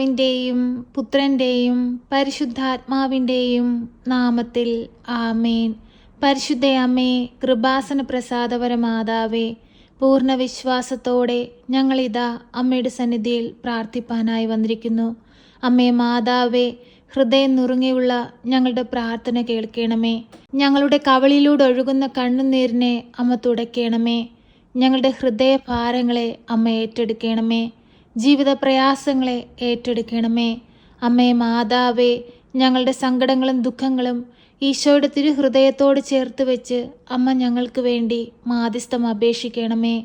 പിതാവിൻ്റെയും പുത്രൻ്റെയും പരിശുദ്ധാത്മാവിൻ്റെയും നാമത്തിൽ ആമേൻ. പരിശുദ്ധയമ്മേ, കൃപാസന പ്രസാദപര മാതാവേ, പൂർണ്ണ വിശ്വാസത്തോടെ ഞങ്ങളിതാ അമ്മയുടെ സന്നിധിയിൽ പ്രാർത്ഥിപ്പാനായി വന്നിരിക്കുന്നു. അമ്മേ മാതാവേ, ഹൃദയം നുറുങ്ങിയുള്ള ഞങ്ങളുടെ പ്രാർത്ഥന കേൾക്കണമേ. ഞങ്ങളുടെ കവളിലൂടെ ഒഴുകുന്ന കണ്ണുനീരിനെ അമ്മ തുടയ്ക്കണമേ. ഞങ്ങളുടെ ഹൃദയഭാരങ്ങളെ അമ്മ ഏറ്റെടുക്കണമേ. ജീവിത പ്രയാസങ്ങളെ ഏറ്റെടുക്കണമേ. അമ്മേ മാതാവേ, ഞങ്ങളുടെ സങ്കടങ്ങളും ദുഃഖങ്ങളും ഈശോയുടെ തിരുഹൃദയത്തോട് ചേർത്ത് വെച്ച് അമ്മ ഞങ്ങൾക്ക് വേണ്ടി മാധ്യസ്ഥം അപേക്ഷിക്കണമേ.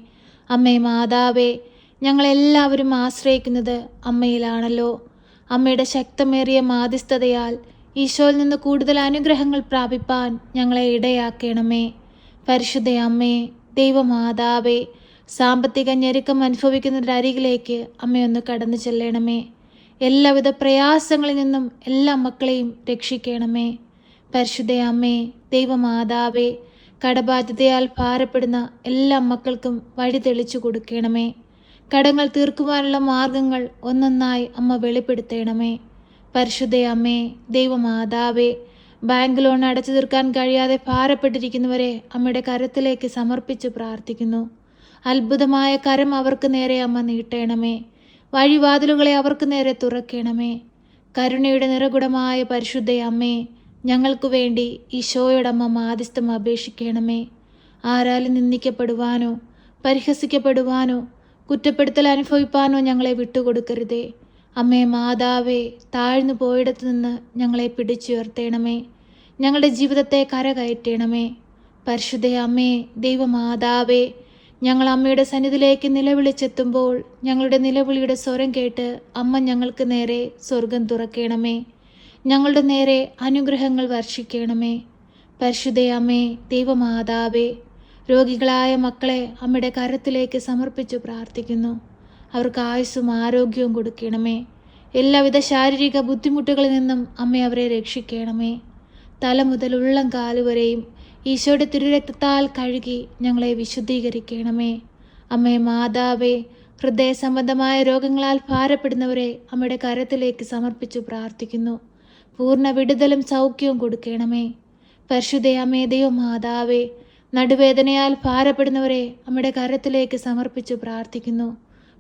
അമ്മേ മാതാവേ, ഞങ്ങളെല്ലാവരും ആശ്രയിക്കുന്നത് അമ്മയിലാണല്ലോ. അമ്മയുടെ ശക്തമേറിയ മാധ്യസ്ഥതയാൽ ഈശോയിൽ നിന്ന് കൂടുതൽ അനുഗ്രഹങ്ങൾ പ്രാപിപ്പാൻ ഞങ്ങളെ ഇടയാക്കണമേ. പരിശുദ്ധ അമ്മേ, ദൈവമാതാവേ, സാമ്പത്തിക ഞെരുക്കം അനുഭവിക്കുന്നതിൻ്റെ അരികിലേക്ക് അമ്മയൊന്ന് കടന്നു ചെല്ലണമേ. എല്ലാവിധ പ്രയാസങ്ങളിൽ നിന്നും എല്ലാ മക്കളെയും രക്ഷിക്കണമേ. പരിശുദ്ധ അമ്മേ, ദൈവമാതാവേ, കടബാധ്യതയാൽ ഭാരപ്പെടുന്ന എല്ലാ മക്കൾക്കും വഴി തെളിച്ചു കൊടുക്കണമേ. കടങ്ങൾ തീർക്കുവാനുള്ള മാർഗങ്ങൾ ഒന്നൊന്നായി അമ്മ വെളിപ്പെടുത്തണമേ. പരിശുദ്ധ അമ്മേ, ദൈവമാതാവേ, ബാങ്ക് ലോൺ അടച്ചു തീർക്കാൻ കഴിയാതെ ഭാരപ്പെട്ടിരിക്കുന്നവരെ അമ്മയുടെ കരത്തിലേക്ക് സമർപ്പിച്ച് പ്രാർത്ഥിക്കുന്നു. അത്ഭുതമായ കരം അവർക്ക് നേരെ അമ്മ നീട്ടണമേ. വഴിവാതിലുകളെ അവർക്ക് നേരെ തുറക്കണമേ. കരുണയുടെ നിറകുടമായ പരിശുദ്ധ അമ്മേ, ഞങ്ങൾക്ക് വേണ്ടി ഈശോയോടമ്മ മാധ്യസ്ഥം അപേക്ഷിക്കണമേ. ആരാലും നിന്ദിക്കപ്പെടുവാനോ പരിഹസിക്കപ്പെടുവാനോ കുറ്റപ്പെടുത്തൽ അനുഭവിപ്പാനോ ഞങ്ങളെ വിട്ടുകൊടുക്കരുതേ. അമ്മേ മാതാവേ, താഴ്ന്നു പോയിടത്തു നിന്ന് ഞങ്ങളെ പിടിച്ചുയർത്തണമേ. ഞങ്ങളുടെ ജീവിതത്തെ കരകയറ്റണമേ. പരിശുദ്ധ അമ്മേ, ദൈവമാതാവേ, ഞങ്ങൾ അമ്മയുടെ സന്നിധിയിലേക്ക് നിലവിളിച്ചെത്തുമ്പോൾ ഞങ്ങളുടെ നിലവിളിയുടെ സ്വരം കേട്ട് അമ്മ ഞങ്ങൾക്ക് നേരെ സ്വർഗം തുറക്കണമേ. ഞങ്ങളുടെ നേരെ അനുഗ്രഹങ്ങൾ വർഷിക്കണമേ. പരിശുദ്ധ അമ്മേ, ദൈവമാതാവേ, രോഗികളായ മക്കളെ അമ്മയുടെ കരത്തിലേക്ക് സമർപ്പിച്ചു പ്രാർത്ഥിക്കുന്നു. അവർക്ക് ആയുസ്സും ആരോഗ്യവും കൊടുക്കണമേ. എല്ലാവിധ ശാരീരിക ബുദ്ധിമുട്ടുകളിൽ നിന്നും അമ്മ അവരെ രക്ഷിക്കണമേ. തല മുതൽ ഉള്ളം കാലുവരെയും ഈശോയുടെ തിരുരക്തത്താൽ കഴുകി ഞങ്ങളെ വിശുദ്ധീകരിക്കണമേ. അമ്മേ മാതാവേ, ഹൃദയ സംബന്ധമായ രോഗങ്ങളാൽ ഭാരപ്പെടുന്നവരെ അമ്മയുടെ കരത്തിലേക്ക് സമർപ്പിച്ചു പ്രാർത്ഥിക്കുന്നു. പൂർണ്ണ വിടുതലും സൗഖ്യവും കൊടുക്കണമേ. പരിശുദ്ധ അമ്മേ, ദൈവമാതാവേ, നടുവേദനയാൽ ഭാരപ്പെടുന്നവരെ അമ്മയുടെ കരത്തിലേക്ക് സമർപ്പിച്ചു പ്രാർത്ഥിക്കുന്നു.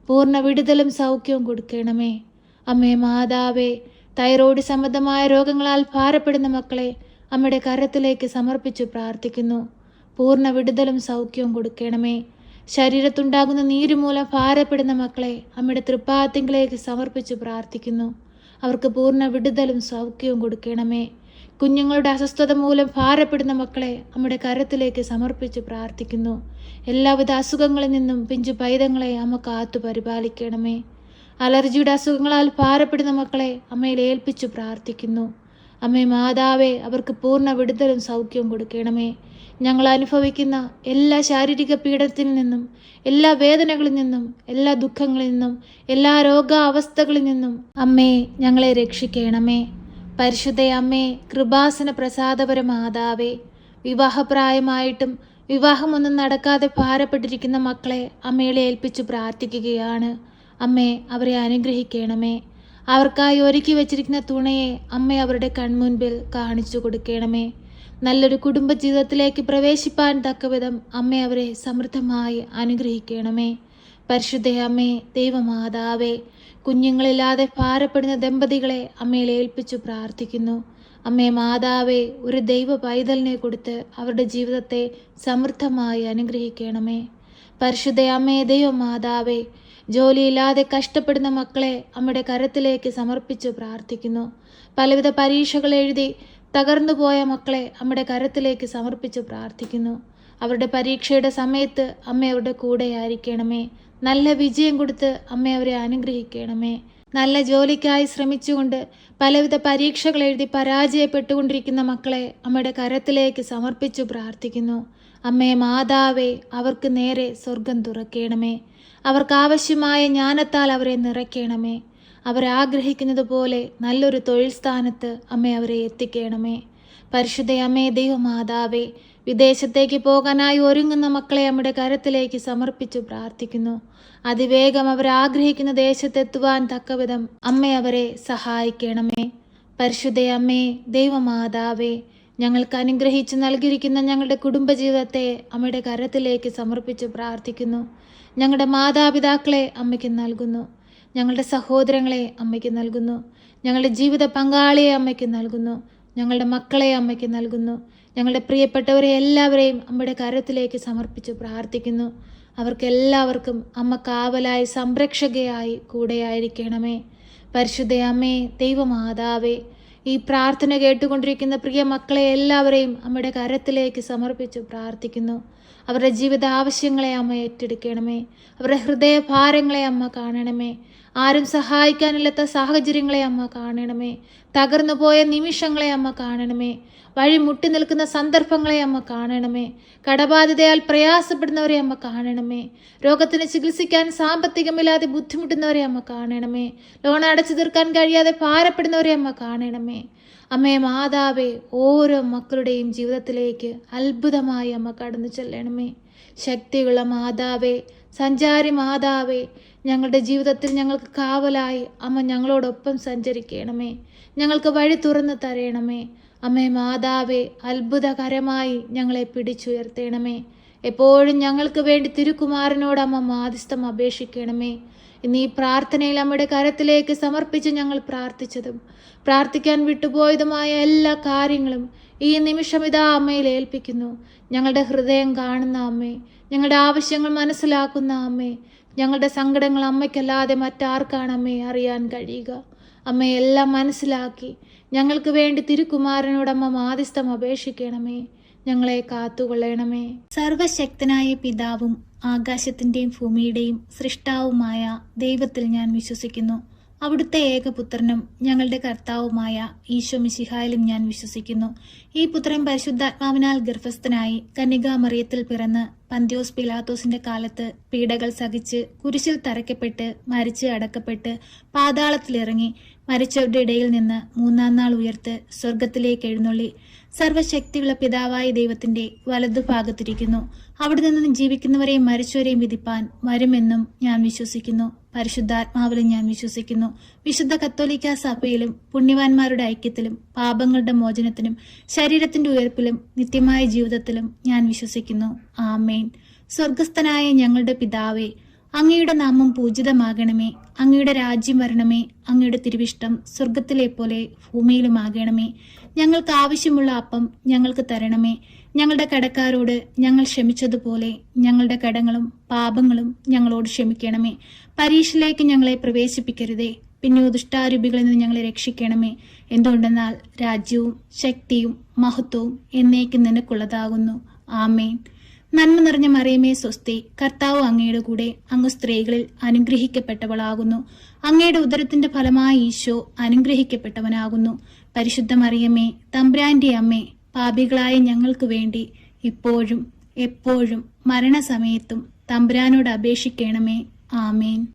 പൂർണ്ണ വിടുതലും സൗഖ്യവും കൊടുക്കണമേ. അമ്മേ മാതാവേ, തൈറോയ്ഡ് സംബന്ധമായ രോഗങ്ങളാൽ ഭാരപ്പെടുന്ന മക്കളെ അമ്മയുടെ കരത്തിലേക്ക് സമർപ്പിച്ചു പ്രാർത്ഥിക്കുന്നു. പൂർണ്ണ വിടുതലും സൗഖ്യവും കൊടുക്കണമേ. ശരീരത്തുണ്ടാകുന്ന നീരുമൂലം ഭാരപ്പെടുന്ന മക്കളെ അമ്മയുടെ തൃപ്പാദത്തിലേക്ക് സമർപ്പിച്ചു പ്രാർത്ഥിക്കുന്നു. അവർക്ക് പൂർണ്ണ വിടുതലും സൗഖ്യവും കൊടുക്കണമേ. കുഞ്ഞുങ്ങളുടെ അസ്വസ്ഥത മൂലം ഭാരപ്പെടുന്ന മക്കളെ അമ്മയുടെ കരത്തിലേക്ക് സമർപ്പിച്ചു പ്രാർത്ഥിക്കുന്നു. എല്ലാവിധ അസുഖങ്ങളിൽ നിന്നും പിഞ്ചു പൈതങ്ങളെ അമ്മ കാത്തു പരിപാലിക്കണമേ. അലർജിയുടെ അസുഖങ്ങളാൽ ഭാരപ്പെടുന്ന മക്കളെ അമ്മയിൽ ഏൽപ്പിച്ചു പ്രാർത്ഥിക്കുന്നു. അമ്മേ മാതാവേ, അവർക്ക് പൂർണ്ണ വിടുതലും സൗഖ്യവും കൊടുക്കണമേ. ഞങ്ങൾ അനുഭവിക്കുന്ന എല്ലാ ശാരീരിക പീഡനത്തിൽ നിന്നും, എല്ലാ വേദനകളിൽ നിന്നും, എല്ലാ ദുഃഖങ്ങളിൽ നിന്നും, എല്ലാ രോഗാവസ്ഥകളിൽ നിന്നും അമ്മേ ഞങ്ങളെ രക്ഷിക്കണമേ. പരിശുദ്ധ അമ്മേ, കൃപാസന പ്രസാദപര മാതാവേ, വിവാഹപ്രായമായിട്ടും വിവാഹമൊന്നും നടക്കാതെ ഭാരപ്പെട്ടിരിക്കുന്ന മക്കളെ അമ്മയെ ഏൽപ്പിച്ചു പ്രാർത്ഥിക്കുകയാണ്. അമ്മേ, അവരെ അനുഗ്രഹിക്കണമേ. അവർക്കായി ഒരുക്കി വച്ചിരിക്കുന്ന തുണയെ അമ്മ അവരുടെ കൺമുൻപിൽ കാണിച്ചു കൊടുക്കണമേ. നല്ലൊരു കുടുംബജീവിതത്തിലേക്ക് പ്രവേശിപ്പാൻ തക്കവിധം അമ്മ അവരെ സമൃദ്ധമായി അനുഗ്രഹിക്കണമേ. പരിശുദ്ധ അമ്മേ, ദൈവമാതാവേ, കുഞ്ഞുങ്ങളില്ലാതെ ഭാരപ്പെടുന്ന ദമ്പതികളെ അമ്മയിൽ ഏൽപ്പിച്ചു പ്രാർത്ഥിക്കുന്നു. അമ്മേ മാതാവേ, ഒരു ദൈവ പൈതലിനെ കൊടുത്ത് അവരുടെ ജീവിതത്തെ സമൃദ്ധമായി അനുഗ്രഹിക്കണമേ. പരിശുദ്ധ അമ്മേ, ദൈവമാതാവേ, ജോലിയില്ലാതെ കഷ്ടപ്പെടുന്ന മക്കളെ അമ്മയുടെ കരത്തിലേക്ക് സമർപ്പിച്ചു പ്രാർത്ഥിക്കുന്നു. പലവിധ പരീക്ഷകൾ എഴുതി തകർന്നു പോയ മക്കളെ അമ്മയുടെ കരത്തിലേക്ക് സമർപ്പിച്ചു പ്രാർത്ഥിക്കുന്നു. അവരുടെ പരീക്ഷയുടെ സമയത്ത് അമ്മ അവരുടെ കൂടെ ആയിരിക്കണമേ. നല്ല വിജയം കൊടുത്ത് അമ്മ അവരെ അനുഗ്രഹിക്കണമേ. നല്ല ജോലിക്കായി ശ്രമിച്ചുകൊണ്ട് പലവിധ പരീക്ഷകൾ എഴുതി പരാജയപ്പെട്ടുകൊണ്ടിരിക്കുന്ന മക്കളെ അമ്മയുടെ കരത്തിലേക്ക് സമർപ്പിച്ചു പ്രാർത്ഥിക്കുന്നു. അമ്മേ മാതാവേ, അവർക്ക് നേരെ സ്വർഗം തുറക്കണമേ. അവർക്ക് ആവശ്യമായ ജ്ഞാനത്താൽ അവരെ നിറയ്ക്കണമേ. അവരാഗ്രഹിക്കുന്നത് പോലെ നല്ലൊരു തൊഴിൽ സ്ഥാനത്ത് അമ്മ അവരെ എത്തിക്കണമേ. പരിശുദ്ധ അമ്മേ, ദൈവമാതാവേ, വിദേശത്തേക്ക് പോകാനായി ഒരുങ്ങുന്ന മക്കളെ അമ്മയുടെ കരത്തിലേക്ക് സമർപ്പിച്ചു പ്രാർത്ഥിക്കുന്നു. അതിവേഗം അവർ ആഗ്രഹിക്കുന്ന ദേശത്തെത്തുവാൻ തക്കവിധം അമ്മ അവരെ സഹായിക്കണമേ. പരിശുദ്ധ അമ്മേ, ദൈവമാതാവേ, ഞങ്ങൾക്ക് അനുഗ്രഹിച്ച് നൽകിയിരിക്കുന്ന ഞങ്ങളുടെ കുടുംബജീവിതത്തെ അമ്മയുടെ കരത്തിലേക്ക് സമർപ്പിച്ച് പ്രാർത്ഥിക്കുന്നു. ഞങ്ങളുടെ മാതാപിതാക്കളെ അമ്മയ്ക്ക് നൽകുന്നു. ഞങ്ങളുടെ സഹോദരങ്ങളെ അമ്മയ്ക്ക് നൽകുന്നു. ഞങ്ങളുടെ ജീവിത പങ്കാളിയെ അമ്മയ്ക്ക് നൽകുന്നു. ഞങ്ങളുടെ മക്കളെ അമ്മയ്ക്ക് നൽകുന്നു. ഞങ്ങളുടെ പ്രിയപ്പെട്ടവരെ എല്ലാവരെയും അമ്മയുടെ കരത്തിലേക്ക് സമർപ്പിച്ച് പ്രാർത്ഥിക്കുന്നു. അവർക്കെല്ലാവർക്കും അമ്മ കാവലായി സംരക്ഷകയായി കൂടെയായിരിക്കണമേ. പരിശുദ്ധ അമ്മേ, ദൈവമാതാവേ, ഈ പ്രാർത്ഥന കേട്ടുകൊണ്ടിരിക്കുന്ന പ്രിയ മക്കളെ എല്ലാവരെയും അമ്മയുടെ കരത്തിലേക്ക് സമർപ്പിച്ച് പ്രാർത്ഥിക്കുന്നു. അവരുടെ ജീവിത ആവശ്യങ്ങളെ അമ്മ ഏറ്റെടുക്കണമേ. അവരുടെ ഹൃദയഭാരങ്ങളെ അമ്മ കാണണമേ. ആരും സഹായിക്കാനില്ലാത്ത സാഹചര്യങ്ങളെ അമ്മ കാണണമേ. തകർന്നു പോയ നിമിഷങ്ങളെ അമ്മ കാണണമേ. വഴി മുട്ടി നിൽക്കുന്ന സന്ദർഭങ്ങളെ അമ്മ കാണണമേ. കടബാധിതയാൽ പ്രയാസപ്പെടുന്നവരെ അമ്മ കാണണമേ. രോഗത്തിന് ചികിത്സിക്കാൻ സാമ്പത്തികമില്ലാതെ ബുദ്ധിമുട്ടുന്നവരെ അമ്മ കാണണമേ. ലോൺ അടച്ചു തീർക്കാൻ കഴിയാതെ ഭാരപ്പെടുന്നവരെ അമ്മ കാണണമേ. അമ്മേ മാതാവേ, ഓരോ മക്കളുടെയും ജീവിതത്തിലേക്ക് അത്ഭുതമായി അമ്മ കടന്നു ചെല്ലണമേ. ശക്തിയുള്ള മാതാവേ, സഞ്ചാരി മാതാവേ, ഞങ്ങളുടെ ജീവിതത്തിൽ ഞങ്ങൾക്ക് കാവലായി അമ്മ ഞങ്ങളോടൊപ്പം സഞ്ചരിക്കണമേ. ഞങ്ങൾക്ക് വഴി തുറന്നു തരണമേ. അമ്മേ മാതാവേ, അത്ഭുതകരമായി ഞങ്ങളെ പിടിച്ചുയർത്തണമേ. എപ്പോഴും ഞങ്ങൾക്ക് വേണ്ടി തിരുക്കുമാരനോട് അമ്മ മാധ്യസ്ഥം അപേക്ഷിക്കണമേ. ഇന്ന് ഈ പ്രാർത്ഥനയിൽ അമ്മയുടെ കരത്തിലേക്ക് സമർപ്പിച്ച് ഞങ്ങൾ പ്രാർത്ഥിച്ചതും പ്രാർത്ഥിക്കാൻ വിട്ടുപോയതുമായ എല്ലാ കാര്യങ്ങളും ഈ നിമിഷം ഇതാ അമ്മയിൽ ഏൽപ്പിക്കുന്നു. ഞങ്ങളുടെ ഹൃദയം കാണുന്ന അമ്മേ, ഞങ്ങളുടെ ആവശ്യങ്ങൾ മനസ്സിലാക്കുന്ന അമ്മേ, ഞങ്ങളുടെ സങ്കടങ്ങൾ അമ്മയ്ക്കല്ലാതെ മറ്റാർക്കാണ് അമ്മയെ അറിയാൻ കഴിയുക? അമ്മയെല്ലാം മനസ്സിലാക്കി ഞങ്ങൾക്ക് വേണ്ടി തിരുക്കുമാരനോടമ്മ മാധ്യസ്ഥം അപേക്ഷിക്കണമേ. ഞങ്ങളെ കാത്തുകൊള്ളണമേ. സർവശക്തനായ പിതാവും ആകാശത്തിൻ്റെയും ഭൂമിയുടെയും സൃഷ്ടാവുമായ ദൈവത്തിൽ ഞാൻ വിശ്വസിക്കുന്നു. അവിടുത്തെ ഏകപുത്രനും ഞങ്ങളുടെ കർത്താവുമായ ഈശോ മിശിഹായിലും ഞാൻ വിശ്വസിക്കുന്നു. ഈ പുത്രൻ പരിശുദ്ധാത്മാവിനാൽ ഗർഭസ്ഥനായി കന്യകാമറിയത്തിൽ പിറന്ന് പന്ത്യോസ് പിലാത്തോസിന്റെ കാലത്ത് പീഡകൾ സഹിച്ച് കുരിശിൽ തറയ്ക്കപ്പെട്ട് മരിച്ച് അടക്കപ്പെട്ട് പാതാളത്തിലിറങ്ങി മരിച്ചവരുടെ ഇടയിൽ നിന്ന് മൂന്നാം നാൾ ഉയർത്ത് സ്വർഗത്തിലേക്ക് എഴുന്നള്ളി സർവശക്തിയുള്ള പിതാവായ ദൈവത്തിന്റെ വലതുഭാഗത്തിരിക്കുന്നു. അവിടെ നിന്ന് ജീവിക്കുന്നവരെയും മരിച്ചവരെയും വിധിപ്പാൻ വരുമെന്നും ഞാൻ വിശ്വസിക്കുന്നു. പരിശുദ്ധാത്മാവിലും ഞാൻ വിശ്വസിക്കുന്നു. വിശുദ്ധ കത്തോലിക്ക സഭയിലും പുണ്യവാന്മാരുടെ ഐക്യത്തിലും പാപങ്ങളുടെ മോചനത്തിനും ശരീരത്തിന്റെ ഉയർപ്പിലും നിത്യമായ ജീവിതത്തിലും ഞാൻ വിശ്വസിക്കുന്നു. ആമേൻ. സ്വർഗസ്ഥനായ ഞങ്ങളുടെ പിതാവേ, അങ്ങയുടെ നാമം പൂജിതമാകണമേ. അങ്ങയുടെ രാജ്യം വരണമേ. അങ്ങയുടെ തിരുവിഷ്ടം സ്വർഗത്തിലെ പോലെ ഭൂമിയിലുമാകണമേ. ഞങ്ങൾക്ക് ആവശ്യമുള്ള അപ്പം ഞങ്ങൾക്ക് തരണമേ. ഞങ്ങളുടെ കടക്കാരോട് ഞങ്ങൾ ക്ഷമിച്ചതുപോലെ ഞങ്ങളുടെ കടങ്ങളും പാപങ്ങളും ഞങ്ങളോട് ക്ഷമിക്കണമേ. പരീക്ഷയിലേക്ക് ഞങ്ങളെ പ്രവേശിപ്പിക്കരുതേ, പിന്നെ ദുഷ്ടാരൂപികളിൽ നിന്ന് ഞങ്ങളെ രക്ഷിക്കണമേ. എന്തുകൊണ്ടെന്നാൽ രാജ്യവും ശക്തിയും മഹത്വവും എന്നേക്കും നിനക്കുള്ളതാകുന്നു. ആമേൻ. നന്മ നിറഞ്ഞ മറിയമേ സ്വസ്തി, കർത്താവ് അങ്ങയുടെ കൂടെ, അങ്ങ് സ്ത്രീകളിൽ അനുഗ്രഹിക്കപ്പെട്ടവളാകുന്നു. അങ്ങയുടെ ഉദരത്തിന്റെ ഫലമായി ഈശോ അനുഗ്രഹിക്കപ്പെട്ടവനാകുന്നു. പരിശുദ്ധ മറിയമേ, തമ്പുരാന്റെ അമ്മേ, പാപികളായ ഞങ്ങൾക്ക് വേണ്ടി ഇപ്പോഴും എപ്പോഴും മരണസമയത്തും തമ്പുരാനോട് അപേക്ഷിക്കണമേ. ആമേൻ.